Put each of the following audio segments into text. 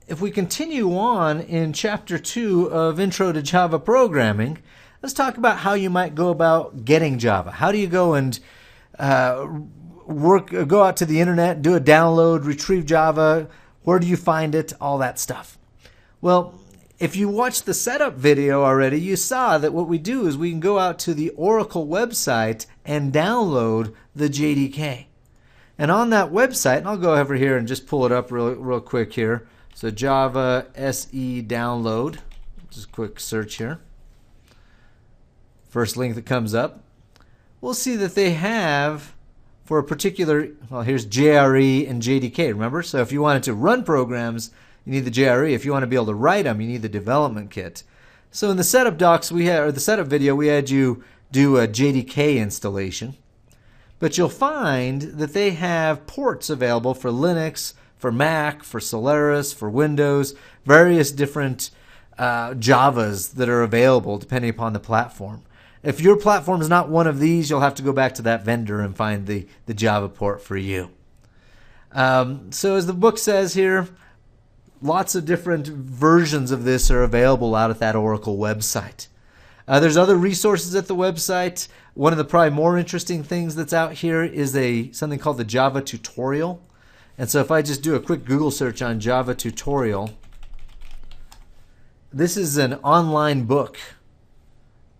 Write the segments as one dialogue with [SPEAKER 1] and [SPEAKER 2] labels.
[SPEAKER 1] if we continue on in Chapter 2 of Intro to Java Programming, let's talk about how you might go about getting Java. How do you go and go out to the internet, do a download, retrieve Java? Where do you find it? All that stuff. Well, if you watched the setup video already, you saw that what we do is we can go out to the Oracle website and download the JDK. And on that website, and I'll go over here and just pull it up real quick here. So Java SE download, just a quick search here. First link that comes up. We'll see that they have, for a particular, well, here's JRE and JDK, remember? So if you wanted to run programs, you need the JRE. If you want to be able to write them, you need the development kit. So in the setup docs we had, or the setup video, we had you do a JDK installation. But you'll find that they have ports available for Linux, for Mac, for Solaris, for Windows, various different Javas that are available depending upon the platform. If your platform is not one of these, you'll have to go back to that vendor and find the Java port for you. So as the book says here, lots of different versions of this are available out at that Oracle website. There's other resources at the website. One of the probably more interesting things that's out here is something called the Java tutorial. And so if I just do a quick Google search on Java tutorial, this is an online book.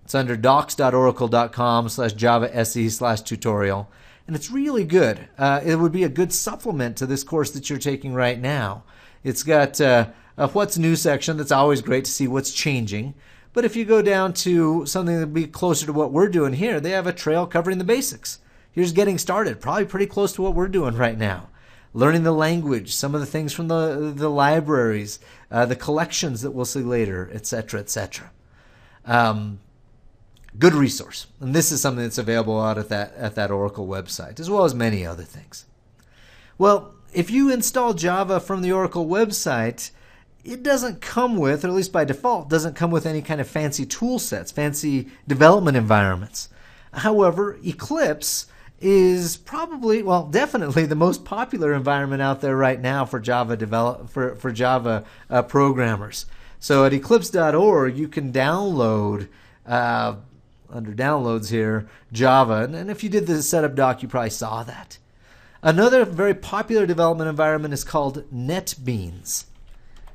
[SPEAKER 1] It's under docs.oracle.com/java.se/tutorial. And it's really good. It would be a good supplement to this course that you're taking right now. It's got a what's new section that's always great to see what's changing. But if you go down to something that would be closer to what we're doing here, they have a trail covering the basics. Here's getting started, probably pretty close to what we're doing right now. Learning the language, some of the things from the libraries, the collections that we'll see later, etc., etc. Good resource. And this is something that's available out at that Oracle website, as well as many other things. Well, if you install Java from the Oracle website, it doesn't come with, or at least by default, doesn't come with any kind of fancy tool sets, fancy development environments. However, Eclipse is probably, well, definitely the most popular environment out there right now for Java for Java programmers. So at eclipse.org, you can download, under downloads here, Java. And if you did the setup doc, you probably saw that. Another very popular development environment is called NetBeans.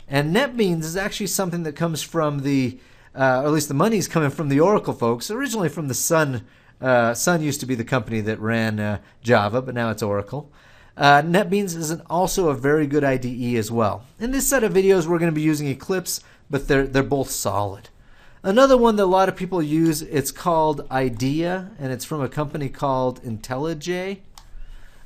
[SPEAKER 1] And NetBeans is actually something that comes from or at least the money's coming from the Oracle folks, originally from the Sun. Sun used to be the company that ran Java, but now it's Oracle. NetBeans is also a very good IDE as well. In this set of videos, we're going to be using Eclipse, but they're both solid. Another one that a lot of people use, it's called IDEA, and it's from a company called IntelliJ.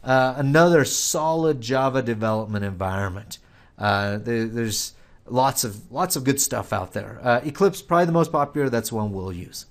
[SPEAKER 1] Another solid Java development environment. There's lots of good stuff out there. Eclipse, probably the most popular. That's one we'll use.